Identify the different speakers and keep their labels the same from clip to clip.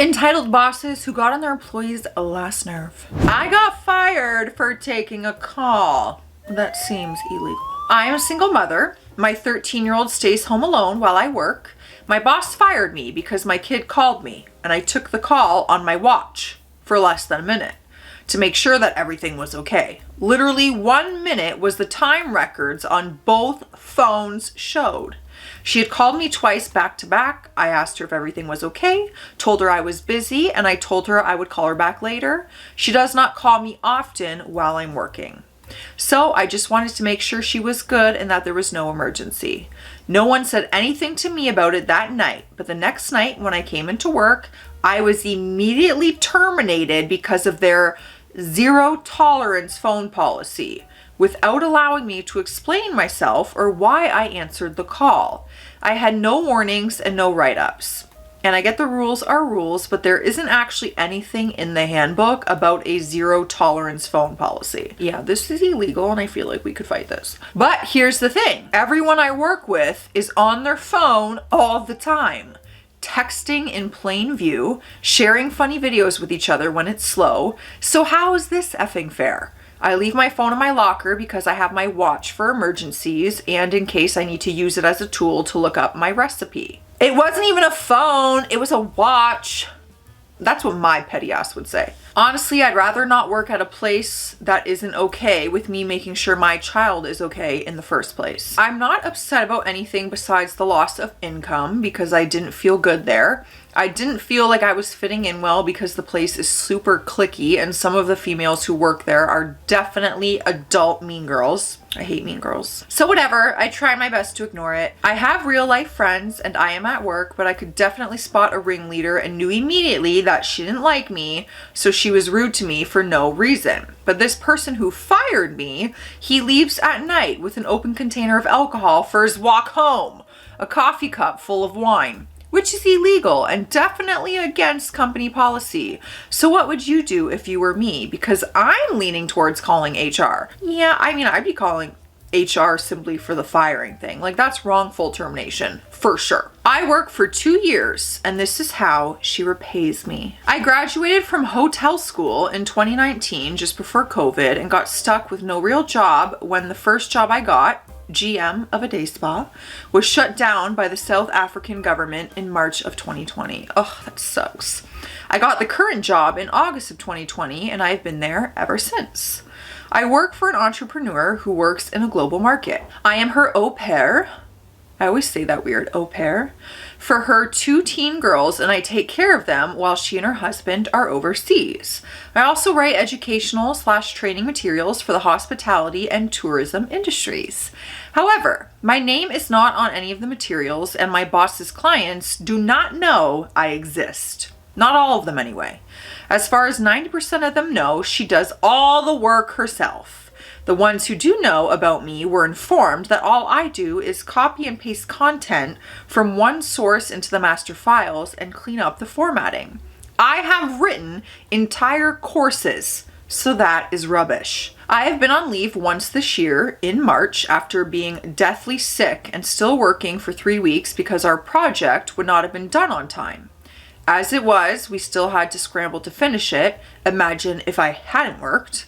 Speaker 1: Entitled bosses who got on their employees' last nerve. I got fired for taking a call. That seems illegal. I am a single mother. My 13-year-old stays home alone while I work. My boss fired me because my kid called me and I took the call on my watch for less than a minute to make sure that everything was okay. Literally 1 minute was the time records on both phones showed. She had called me twice back to back. I asked her if everything was okay, told her I was busy, and I told her I would call her back later. She does not call me often while I'm working. So I just wanted to make sure she was good and that there was no emergency. No one said anything to me about it that night, but the next night when I came into work, I was immediately terminated because of their zero tolerance phone policy, without allowing me to explain myself or why I answered the call. I had no warnings and no write-ups. And I get the rules are rules, but there isn't actually anything in the handbook about a zero tolerance phone policy. Yeah, this is illegal and I feel like we could fight this. But here's the thing. Everyone I work with is on their phone all the time. Texting in plain view, sharing funny videos with each other when it's slow. So how is this effing fair? I leave my phone in my locker because I have my watch for emergencies and in case I need to use it as a tool to look up my recipe. It wasn't even a phone, it was a watch. That's what my petty ass would say. Honestly, I'd rather not work at a place that isn't okay with me making sure my child is okay in the first place. I'm not upset about anything besides the loss of income because I didn't feel good there. I didn't feel like I was fitting in well because the place is super cliquey and some of the females who work there are definitely adult mean girls. I hate mean girls. So whatever, I try my best to ignore it. I have real life friends and I am at work, but I could definitely spot a ringleader and knew immediately that she didn't like me, so she was rude to me for no reason. But this person who fired me, he leaves at night with an open container of alcohol for his walk home, a coffee cup full of wine, which is illegal and definitely against company policy. So what would you do if you were me? Because I'm leaning towards calling HR. Yeah, I mean, I'd be calling HR simply for the firing thing. Like, that's wrongful termination, for sure. I work for 2 years, and this is how she repays me. I graduated from hotel school in 2019, just before COVID, and got stuck with no real job when the first job I got, GM of a day spa, was shut down by the South African government in March of 2020. Oh, that sucks. I got the current job in August of 2020 and I've been there ever since. I work for an entrepreneur who works in a global market. I am her au pair. I always say that weird, au pair, for her 2 teen girls, and I take care of them while she and her husband are overseas. I also write educational/training materials for the hospitality and tourism industries. However, my name is not on any of the materials and my boss's clients do not know I exist. Not all of them anyway. As far as 90% of them know, she does all the work herself. The ones who do know about me were informed that all I do is copy and paste content from one source into the master files and clean up the formatting. I have written entire courses, so that is rubbish. I have been on leave once this year in March after being deathly sick and still working for 3 weeks because our project would not have been done on time. As it was, we still had to scramble to finish it. Imagine if I hadn't worked.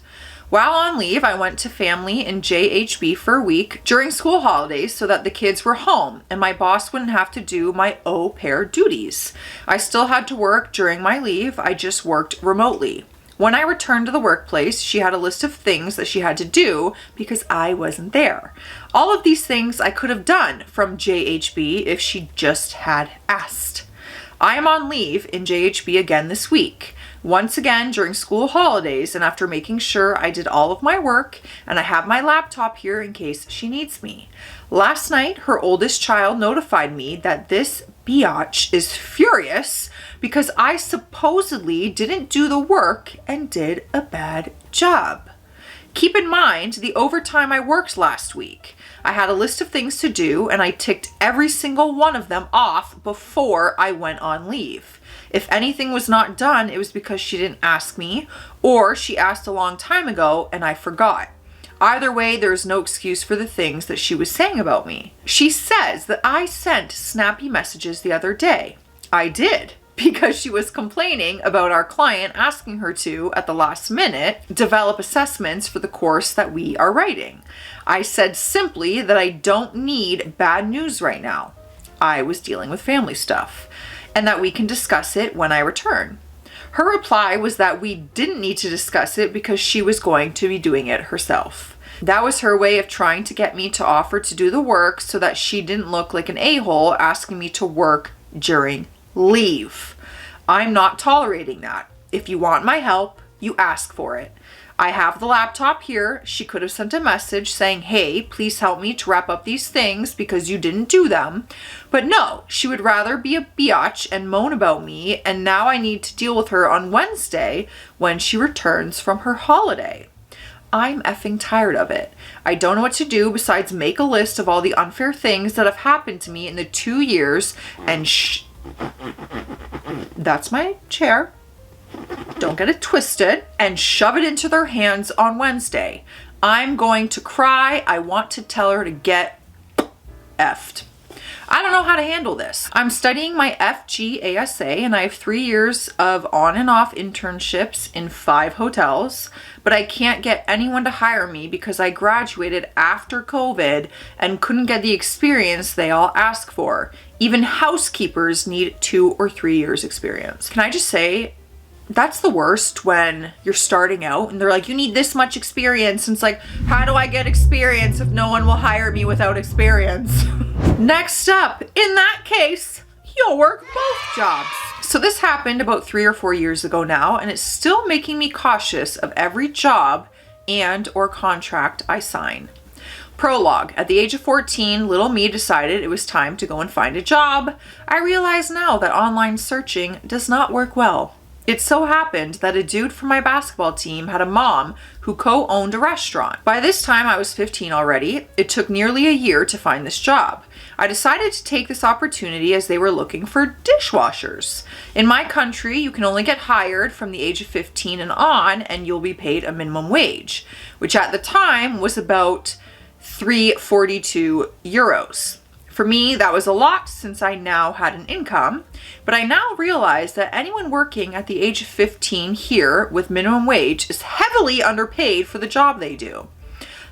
Speaker 1: While on leave, I went to family in JHB for a week during school holidays so that the kids were home and my boss wouldn't have to do my au pair duties. I still had to work during my leave, I just worked remotely. When I returned to the workplace, she had a list of things that she had to do because I wasn't there. All of these things I could have done from JHB if she just had asked. I am on leave in JHB again this week. Once again during school holidays and after making sure I did all of my work and I have my laptop here in case she needs me. Last night, her oldest child notified me that this biatch is furious because I supposedly didn't do the work and did a bad job. Keep in mind the overtime I worked last week. I had a list of things to do and I ticked every single one of them off before I went on leave. If anything was not done, it was because she didn't ask me or she asked a long time ago and I forgot. Either way, there is no excuse for the things that she was saying about me. She says that I sent snappy messages the other day. I did. because she was complaining about our client asking her to, at the last minute, develop assessments for the course that we are writing. I said simply that I don't need bad news right now. I was dealing with family stuff, and that we can discuss it when I return. Her reply was that we didn't need to discuss it because she was going to be doing it herself. That was her way of trying to get me to offer to do the work so that she didn't look like an a-hole asking me to work during leave. I'm not tolerating that. If you want my help, you ask for it. I have the laptop here. She could have sent a message saying, hey, please help me to wrap up these things because you didn't do them. But no, she would rather be a biatch and moan about me, and now I need to deal with her on Wednesday when she returns from her holiday. I'm effing tired of it. I don't know what to do besides make a list of all the unfair things that have happened to me in the 2 years and that's my chair. Don't get it twisted, and shove it into their hands on Wednesday. I'm going to cry. I want to tell her to get effed. I don't know how to handle this. I'm studying my FGASA and I have 3 years of on and off internships in 5 hotels, but I can't get anyone to hire me because I graduated after COVID and couldn't get the experience they all ask for. Even housekeepers need 2 or 3 years experience. Can I just say, that's the worst when you're starting out and they're like, you need this much experience. And it's like, how do I get experience if no one will hire me without experience? Next up, in that case, you'll work both jobs. So this happened about 3 or 4 years ago now, and it's still making me cautious of every job and or contract I sign. Prologue. At the age of 14, little me decided it was time to go and find a job. I realize now that online searching does not work well. It so happened that a dude from my basketball team had a mom who co-owned a restaurant. By this time, I was 15 already. It took nearly a year to find this job. I decided to take this opportunity as they were looking for dishwashers. In my country, you can only get hired from the age of 15 and on, and you'll be paid a minimum wage, which at the time was about 342 euros. For me, that was a lot since I now had an income, but I now realize that anyone working at the age of 15 here with minimum wage is heavily underpaid for the job they do.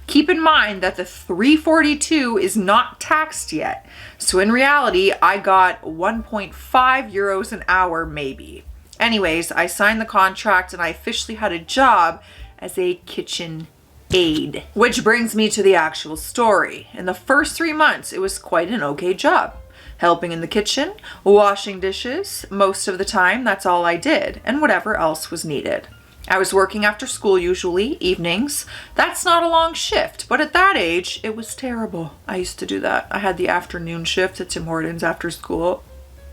Speaker 1: Keep in mind that the 342 is not taxed yet, so in reality, I got 1.5 euros an hour maybe. Anyways, I signed the contract and I officially had a job as a kitchen aid. Which brings me to the actual story. In the first 3 months, it was quite an okay job. Helping in the kitchen, washing dishes, most of the time that's all I did, and whatever else was needed. I was working after school usually, evenings. That's not a long shift, but at that age, it was terrible. I used to do that. I had the afternoon shift at Tim Hortons after school.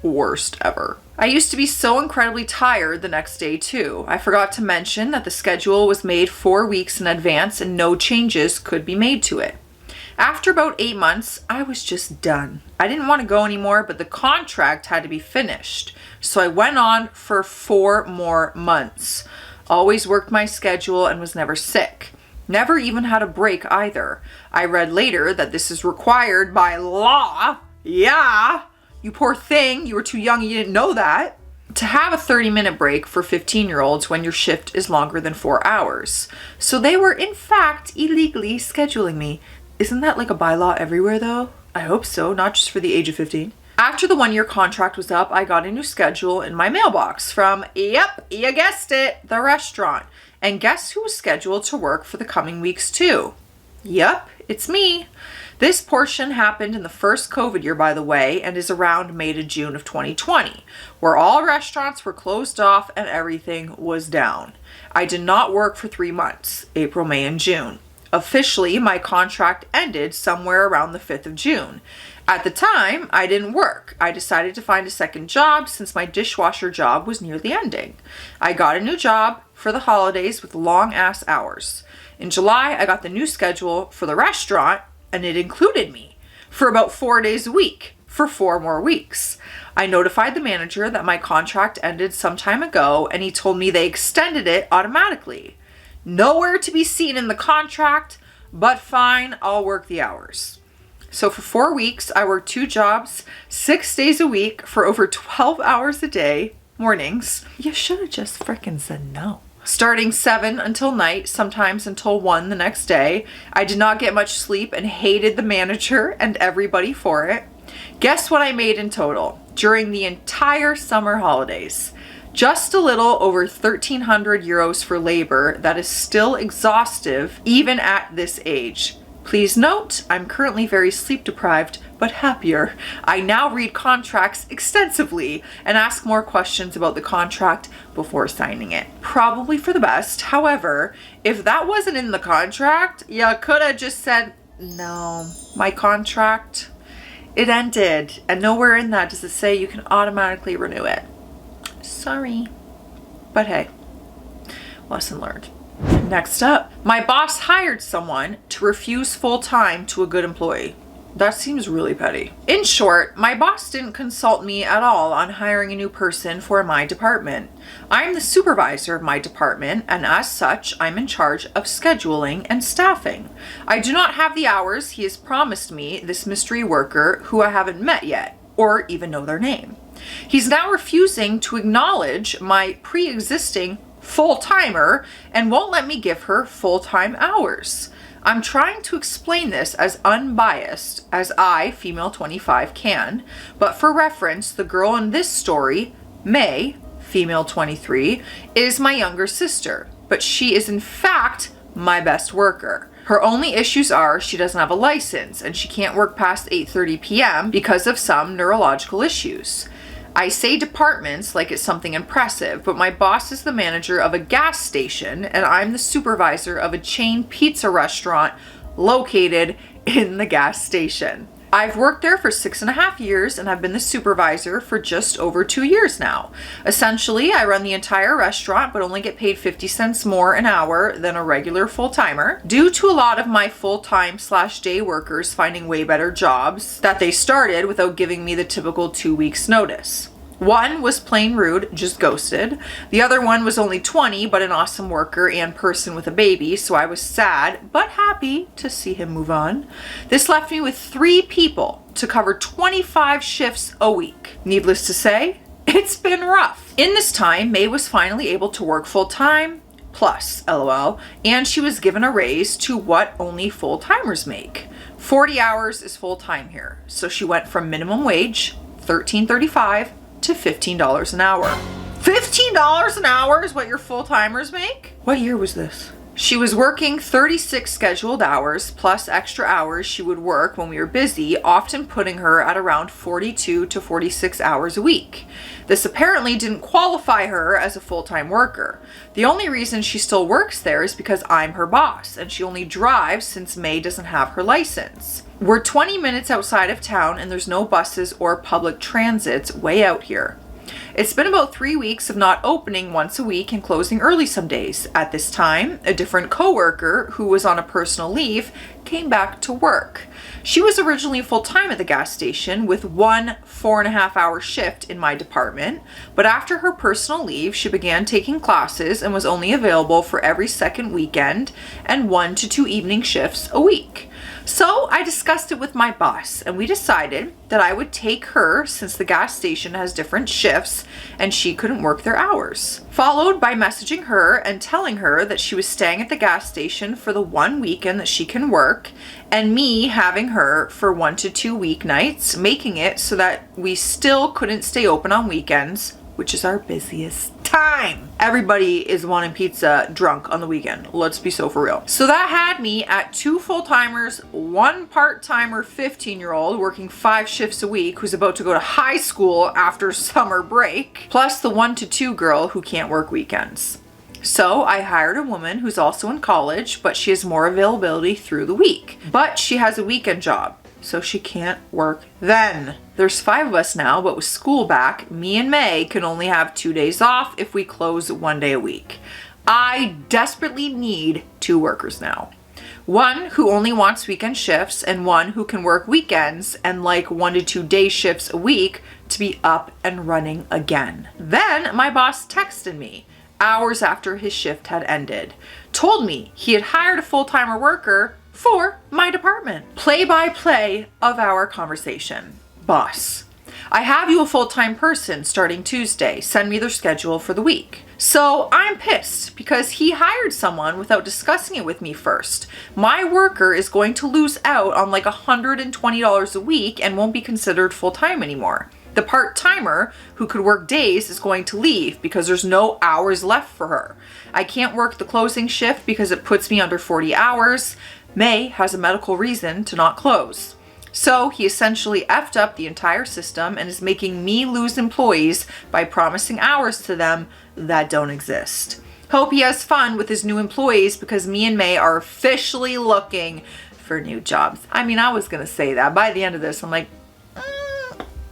Speaker 1: Worst ever. I used to be so incredibly tired the next day too. I forgot to mention that the schedule was made 4 weeks in advance and no changes could be made to it. After about 8 months, I was just done. I didn't want to go anymore, but the contract had to be finished. So I went on for 4 more months. Always worked my schedule and was never sick. Never even had a break either. I read later that this is required by law. Yeah. You poor thing, you were too young, you didn't know that. To have a 30-minute break for 15-year-olds when your shift is longer than 4 hours. So they were in fact illegally scheduling me. Isn't that like a bylaw everywhere though? I hope so, not just for the age of 15. After the 1-year contract was up, I got a new schedule in my mailbox from, yep, you guessed it, the restaurant. And guess who was scheduled to work for the coming weeks too? Yep, it's me. This portion happened in the first COVID year, by the way, and is around May to June of 2020, where all restaurants were closed off and everything was down. I did not work for 3 months, April, May, and June. Officially, my contract ended somewhere around the 5th of June. At the time, I didn't work. I decided to find a second job since my dishwasher job was nearly ending. I got a new job for the holidays with long-ass hours. In July, I got the new schedule for the restaurant, and it included me for about 4 days a week for 4 more weeks. I notified the manager that my contract ended some time ago, and he told me they extended it automatically. Nowhere to be seen in the contract, but fine, I'll work the hours. So for 4 weeks, I worked 2 jobs, 6 days a week for over 12 hours a day, mornings. You should have just frickin' said no. Starting 7 until night, sometimes until 1 the next day. I did not get much sleep and hated the manager and everybody for it. Guess what I made in total during the entire summer holidays? Just a little over 1,300 euros for labor that is still exhaustive even at this age. Please note, I'm currently very sleep deprived, but happier. I now read contracts extensively and ask more questions about the contract before signing it. Probably for the best. However, if that wasn't in the contract, you could have just said, no, my contract, it ended. And nowhere in that does it say you can automatically renew it. Sorry. But hey, lesson learned. Next up, my boss hired someone to refuse full-time to a good employee. That seems really petty. In short, my boss didn't consult me at all on hiring a new person for my department. I'm the supervisor of my department, and as such, I'm in charge of scheduling and staffing. I do not have the hours he has promised me, this mystery worker who I haven't met yet, or even know their name. He's now refusing to acknowledge my pre-existing full-timer and won't let me give her full-time hours. I'm trying to explain this as unbiased as I, female 25, can, but for reference, the girl in this story, May, female 23, is my younger sister, but she is in fact my best worker. Her only issues are she doesn't have a license and she can't work past 8:30 p.m. because of some neurological issues. I say departments like it's something impressive, but my boss is the manager of a gas station and I'm the supervisor of a chain pizza restaurant located in the gas station. I've worked there for 6.5 years and I've been the supervisor for just over 2 years now. Essentially, I run the entire restaurant but only get paid 50 cents more an hour than a regular full-timer due to a lot of my full-time/day workers finding way better jobs that they started without giving me the typical 2 weeks notice. One was plain rude, just ghosted. The other one was only 20, but an awesome worker and person with a baby, so I was sad, but happy to see him move on. This left me with 3 people to cover 25 shifts a week. Needless to say, it's been rough. In this time, May was finally able to work full-time, plus, LOL, and she was given a raise to what only full-timers make. 40 hours is full-time here, so she went from minimum wage, $13.35, to $15 an hour. $15 an hour is what your full-timers make? What year was this? She was working 36 scheduled hours plus extra hours she would work when we were busy, often putting her at around 42 to 46 hours a week. This apparently didn't qualify her as a full-time worker. The only reason she still works there is because I'm her boss, and she only drives since May doesn't have her license. We're 20 minutes outside of town and there's no buses or public transits way out here. It's been about 3 weeks of not opening once a week and closing early some days. At this time, a different coworker who was on a personal leave came back to work. She was originally full-time at the gas station with one 4.5-hour shift in my department, but after her personal leave, she began taking classes and was only available for every second weekend and 1 to 2 evening shifts a week. So I discussed it with my boss and we decided that I would take her since the gas station has different shifts and she couldn't work their hours. Followed by messaging her and telling her that she was staying at the gas station for the 1 weekend that she can work and me having her for 1 to 2 weeknights, making it so that we still couldn't stay open on weekends, which is our busiest time. Everybody is wanting pizza drunk on the weekend. Let's be so for real. So that had me at 2 full-timers, 1 part-timer 15-year-old working 5 shifts a week who's about to go to high school after summer break, plus the 1 to 2 girl who can't work weekends. So I hired a woman who's also in college, but she has more availability through the week. But she has a weekend job, so she can't work then. There's 5 of us now, but with school back, me and May can only have 2 days off if we close 1 day a week. I desperately need 2 workers now. One who only wants weekend shifts and one who can work weekends and like 1 to 2 day shifts a week to be up and running again. Then my boss texted me hours after his shift had ended, told me he had hired a full-timer worker for my department. Play-by-play of our conversation. Boss, I have you a full-time person starting Tuesday. Send me their schedule for the week. So I'm pissed because he hired someone without discussing it with me first. My worker is going to lose out on like $120 a week and won't be considered full-time anymore. The part-timer who could work days is going to leave because there's no hours left for her. I can't work the closing shift because it puts me under 40 hours. May has a medical reason to not close. So he essentially effed up the entire system and is making me lose employees by promising hours to them that don't exist. Hope he has fun with his new employees because me and May are officially looking for new jobs. I mean, I was gonna say that. By the end of this, I'm like,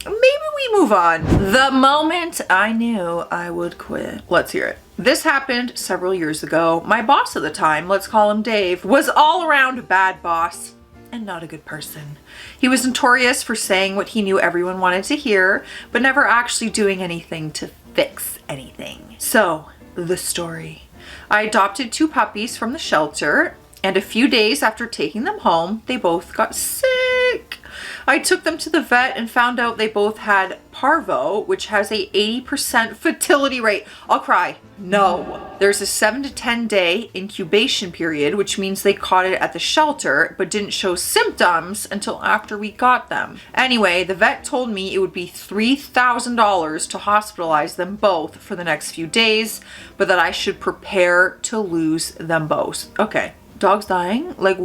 Speaker 1: maybe we move on. The moment I knew I would quit. Let's hear it. This happened several years ago. My boss at the time, let's call him Dave, was all around a bad boss and not a good person. He was notorious for saying what he knew everyone wanted to hear, but never actually doing anything to fix anything. So, the story. I adopted 2 puppies from the shelter, and a few days after taking them home, they both got sick. I took them to the vet and found out they both had parvo, which has a 80% fertility rate. I'll cry. No. There's a 7 to 10 day incubation period, which means they caught it at the shelter, but didn't show symptoms until after we got them. Anyway, the vet told me it would be $3,000 to hospitalize them both for the next few days, but that I should prepare to lose them both. Okay. Dog's dying. Like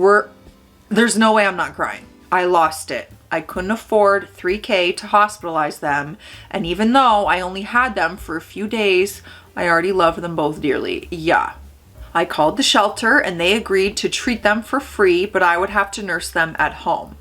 Speaker 1: there's no way I'm not crying. I lost it. I couldn't afford $3,000 to hospitalize them. And even though I only had them for a few days, I already loved them both dearly. Yeah. I called the shelter and they agreed to treat them for free, but I would have to nurse them at home.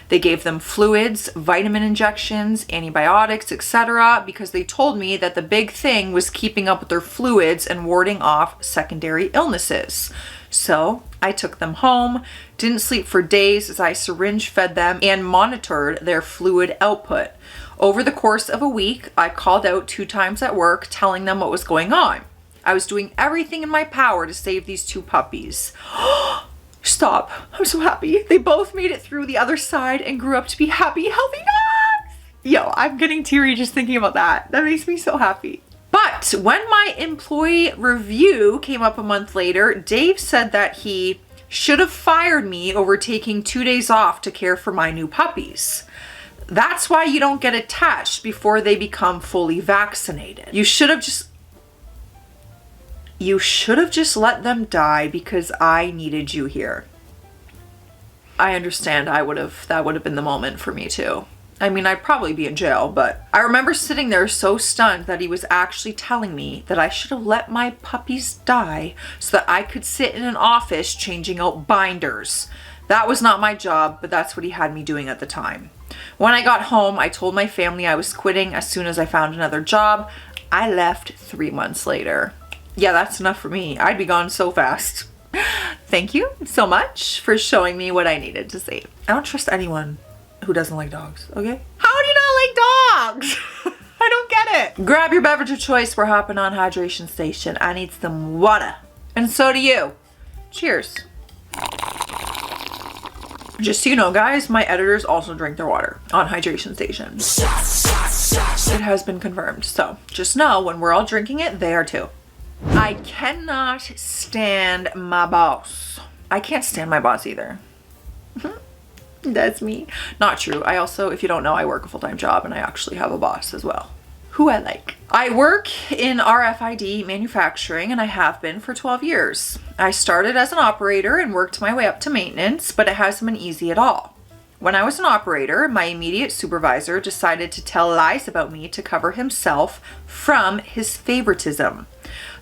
Speaker 1: They gave them fluids, vitamin injections, antibiotics, etc. because they told me that the big thing was keeping up with their fluids and warding off secondary illnesses. So I took them home, didn't sleep for days as I syringe fed them and monitored their fluid output. Over the course of a week, I called out 2 times at work telling them what was going on. I was doing everything in my power to save these 2 puppies. Stop. I'm so happy. They both made it through the other side and grew up to be happy, healthy dogs. Yo, I'm getting teary just thinking about that. That makes me so happy. But when my employee review came up a month later, Dave said that he should have fired me over taking 2 days off to care for my new puppies. That's why you don't get attached before they become fully vaccinated. You should have just let them die because I needed you here. I understand that would have been the moment for me too. I mean, I'd probably be in jail, but I remember sitting there so stunned that he was actually telling me that I should have let my puppies die so that I could sit in an office changing out binders. That was not my job, but that's what he had me doing at the time. When I got home, I told my family I was quitting as soon as I found another job. I left 3 months later. Yeah, that's enough for me. I'd be gone so fast. Thank you so much for showing me what I needed to see. I don't trust anyone who doesn't like dogs, okay? How do you not like dogs? I don't get it. Grab your beverage of choice. We're hopping on hydration station. I need some water. And so do you. Cheers. Just so you know, guys, my editors also drink their water on hydration station. It has been confirmed. So just know when we're all drinking it, they are too. I cannot stand my boss. I can't stand my boss either. That's me. Not true. I also, if you don't know, I work a full-time job and I actually have a boss as well, who I like. I work in RFID manufacturing and I have been for 12 years. I started as an operator and worked my way up to maintenance, but it hasn't been easy at all. When I was an operator, my immediate supervisor decided to tell lies about me to cover himself from his favoritism.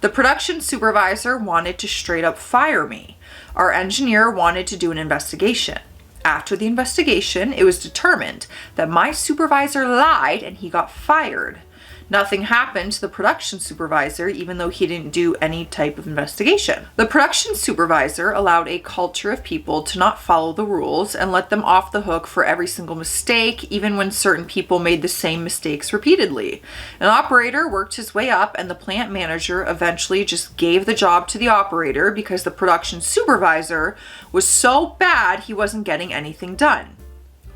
Speaker 1: The production supervisor wanted to straight up fire me. Our engineer wanted to do an investigation. After the investigation, it was determined that my supervisor lied and he got fired. Nothing happened to the production supervisor, even though he didn't do any type of investigation. The production supervisor allowed a culture of people to not follow the rules and let them off the hook for every single mistake, even when certain people made the same mistakes repeatedly. An operator worked his way up and the plant manager eventually just gave the job to the operator because the production supervisor was so bad he wasn't getting anything done.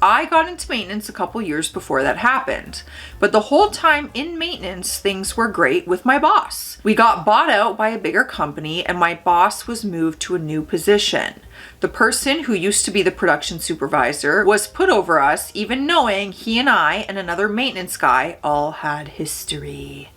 Speaker 1: I got into maintenance a couple years before that happened, but the whole time in maintenance, things were great with my boss. We got bought out by a bigger company and my boss was moved to a new position. The person who used to be the production supervisor was put over us, even knowing he and I and another maintenance guy all had history.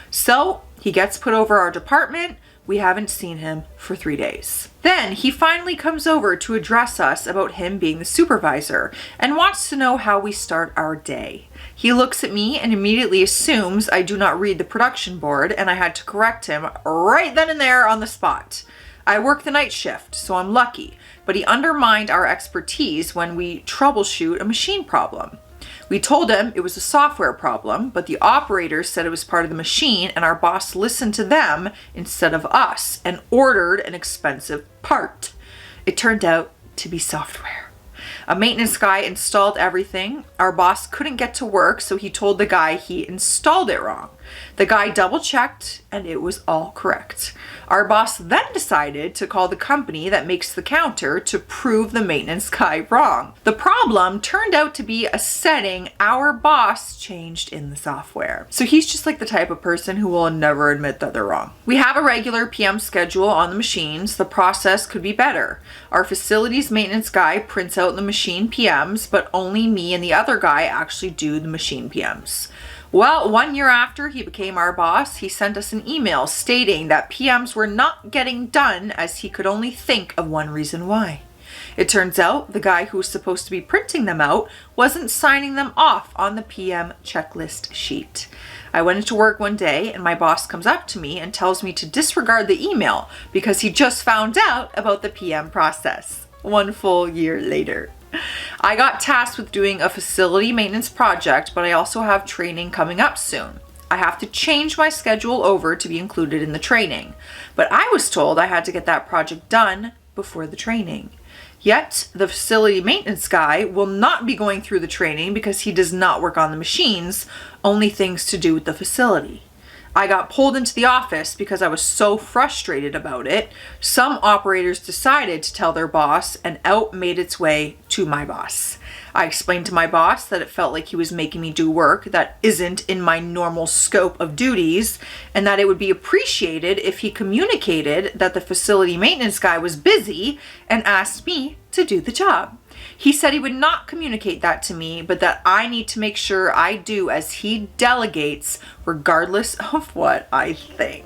Speaker 1: So he gets put over our department. We haven't seen him for 3 days. Then he finally comes over to address us about him being the supervisor and wants to know how we start our day. He looks at me and immediately assumes I do not read the production board, and I had to correct him right then and there on the spot. I work the night shift, so I'm lucky, but he undermined our expertise when we troubleshoot a machine problem. We told him it was a software problem, but the operators said it was part of the machine, and our boss listened to them instead of us and ordered an expensive part. It turned out to be software. A maintenance guy installed everything. Our boss couldn't get to work, so he told the guy he installed it wrong. The guy double checked and it was all correct. Our boss then decided to call the company that makes the counter to prove the maintenance guy wrong. The problem turned out to be a setting our boss changed in the software. So he's just like the type of person who will never admit that they're wrong. We have a regular PM schedule on the machines. The process could be better. Our facilities maintenance guy prints out the machine PMs, but only me and the other guy actually do the machine PMs. Well, 1 year after he became our boss, he sent us an email stating that PMs were not getting done as he could only think of one reason why. It turns out the guy who was supposed to be printing them out wasn't signing them off on the PM checklist sheet. I went into work one day and my boss comes up to me and tells me to disregard the email because he just found out about the PM process. 1 full year later. I got tasked with doing a facility maintenance project, but I also have training coming up soon. I have to change my schedule over to be included in the training, but I was told I had to get that project done before the training. Yet the facility maintenance guy will not be going through the training because he does not work on the machines, only things to do with the facility. I got pulled into the office because I was so frustrated about it. Some operators decided to tell their boss, and out made its way to my boss. I explained to my boss that it felt like he was making me do work that isn't in my normal scope of duties, and that it would be appreciated if he communicated that the facility maintenance guy was busy and asked me to do the job. He said he would not communicate that to me, but that I need to make sure I do as he delegates, regardless of what I think.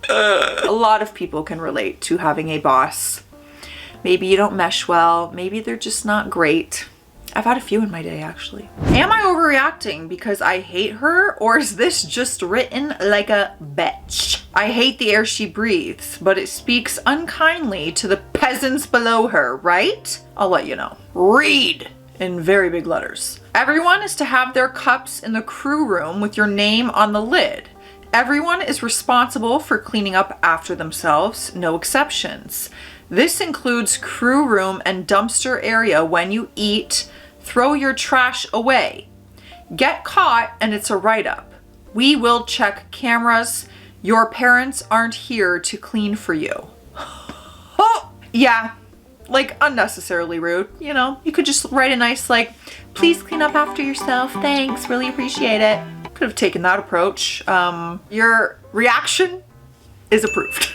Speaker 1: A lot of people can relate to having a boss. Maybe you don't mesh well, maybe they're just not great. I've had a few in my day, actually. Am I overreacting because I hate her, or is this just written like a bitch? I hate the air she breathes, but it speaks unkindly to the peasants below her, right? I'll let you know. Read in very big letters. Everyone is to have their cups in the crew room with your name on the lid. Everyone is responsible for cleaning up after themselves, no exceptions. This includes crew room and dumpster area when you eat. Throw your trash away. Get caught and it's a write-up. We will check cameras. Your parents aren't here to clean for you. Oh, yeah, like unnecessarily rude. You know, you could just write a nice like, please clean up after yourself. Thanks, really appreciate it. Could have taken that approach. Your reaction is approved.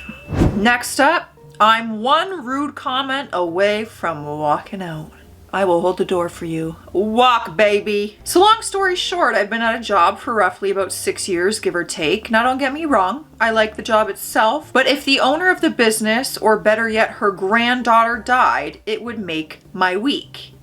Speaker 1: Next up, I'm one rude comment away from walking out. I will hold the door for you. Walk, baby. So long story short, I've been at a job for roughly about 6 years, give or take. Now don't get me wrong, I like the job itself, but if the owner of the business, or better yet, her granddaughter died, it would make my week.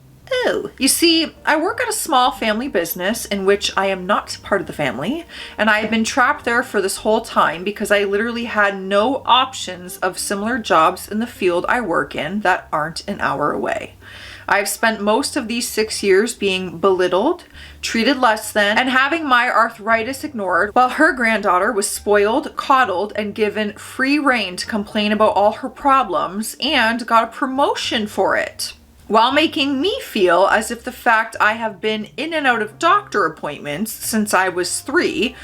Speaker 1: Ooh. You see, I work at a small family business in which I am not part of the family, and I have been trapped there for this whole time because I literally had no options of similar jobs in the field I work in that aren't an hour away. I've spent most of these 6 years being belittled, treated less than, and having my arthritis ignored, while her granddaughter was spoiled, coddled, and given free rein to complain about all her problems and got a promotion for it, while making me feel as if the fact I have been in and out of doctor appointments since I was 3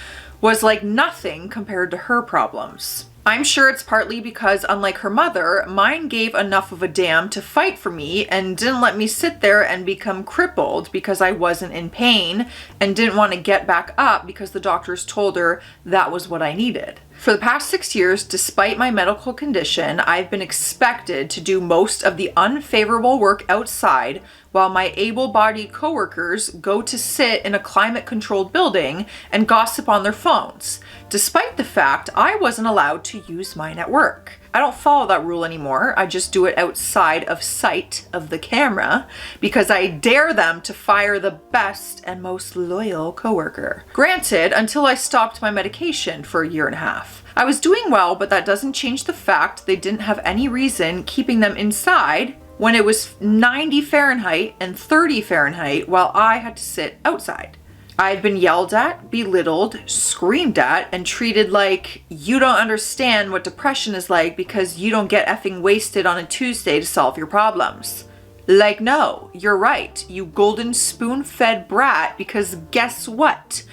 Speaker 1: was like nothing compared to her problems. I'm sure it's partly because, unlike her mother, mine gave enough of a damn to fight for me and didn't let me sit there and become crippled because I wasn't in pain and didn't want to get back up because the doctors told her that was what I needed. For the past 6 years, despite my medical condition, I've been expected to do most of the unfavorable work outside while my able-bodied coworkers go to sit in a climate-controlled building and gossip on their phones, despite the fact I wasn't allowed to use mine at work. I don't follow that rule anymore. I just do it outside of sight of the camera because I dare them to fire the best and most loyal coworker. Granted, until I stopped my medication for a year and a half. I was doing well, but that doesn't change the fact they didn't have any reason keeping them inside when it was 90 Fahrenheit and 30 Fahrenheit while I had to sit outside. I've been yelled at, belittled, screamed at, and treated like you don't understand what depression is like because you don't get effing wasted on a Tuesday to solve your problems. Like, no, you're right, you golden spoon-fed brat, because guess what?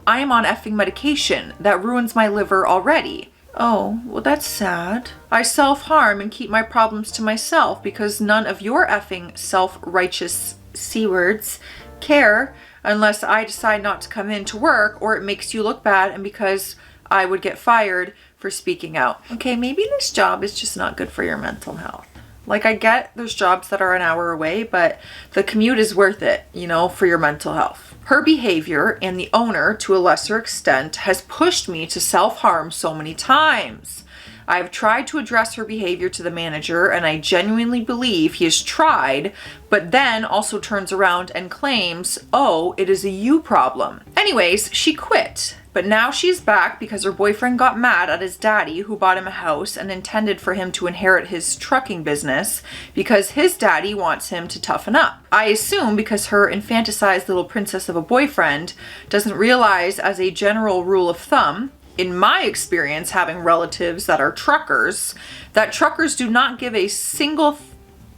Speaker 1: I am on effing medication that ruins my liver already. Oh, well, that's sad. I self-harm and keep my problems to myself because none of your effing self-righteous C-words care unless I decide not to come in to work or it makes you look bad and because I would get fired for speaking out. Okay, maybe this job is just not good for your mental health. Like, I get there's jobs that are an hour away, but the commute is worth it, you know, for your mental health. Her behavior, and the owner to a lesser extent, has pushed me to self-harm so many times. I have tried to address her behavior to the manager, and I genuinely believe he has tried, but then also turns around and claims, oh, it is a you problem. Anyways, she quit. But now she's back because her boyfriend got mad at his daddy who bought him a house and intended for him to inherit his trucking business because his daddy wants him to toughen up. I assume because her infanticized little princess of a boyfriend doesn't realize, as a general rule of thumb, in my experience having relatives that are truckers, that truckers do not give a single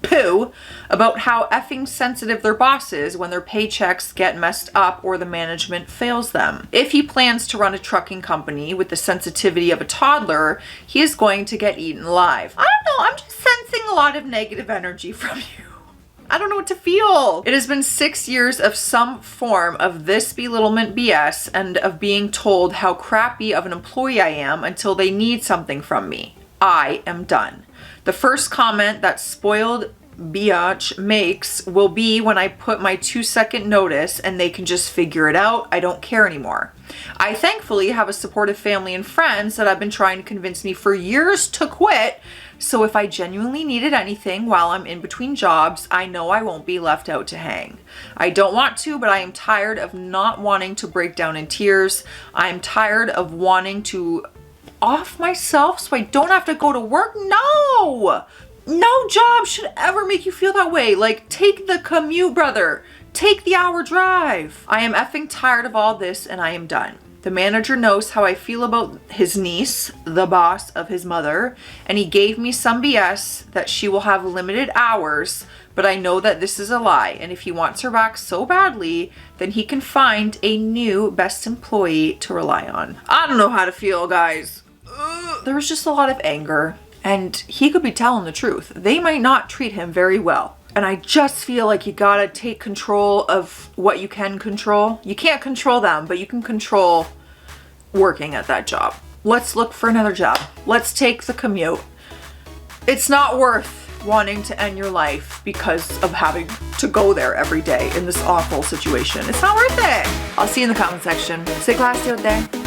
Speaker 1: poo about how effing sensitive their boss is when their paychecks get messed up or the management fails them. If he plans to run a trucking company with the sensitivity of a toddler, he is going to get eaten alive. I don't know, I'm just sensing a lot of negative energy from you. I don't know what to feel. It has been 6 years of some form of this belittlement BS and of being told how crappy of an employee I am until they need something from me. I am done. The first comment that spoiled biatch makes will be when I put my 2-second notice and they can just figure it out. I don't care anymore. I thankfully have a supportive family and friends that have been trying to convince me for years to quit. So if I genuinely needed anything while I'm in between jobs, I know I won't be left out to hang. I don't want to, but I am tired of not wanting to break down in tears. I'm tired of wanting to off myself so I don't have to go to work. No job should ever make you feel that way. Like, take the commute, brother. Take the hour drive. I am effing tired of all this and I am done. The manager knows how I feel about his niece, the boss of his mother, and he gave me some BS that she will have limited hours, but I know that this is a lie, and if he wants her back so badly, then he can find a new best employee to rely on. I don't know how to feel, guys. There was just a lot of anger, and he could be telling the truth. They might not treat him very well. And I just feel like you gotta take control of what you can control. You can't control them, but you can control working at that job. Let's look for another job. Let's take the commute. It's not worth wanting to end your life because of having to go there every day in this awful situation. It's not worth it. I'll see you in the comment section. Stay classy out there.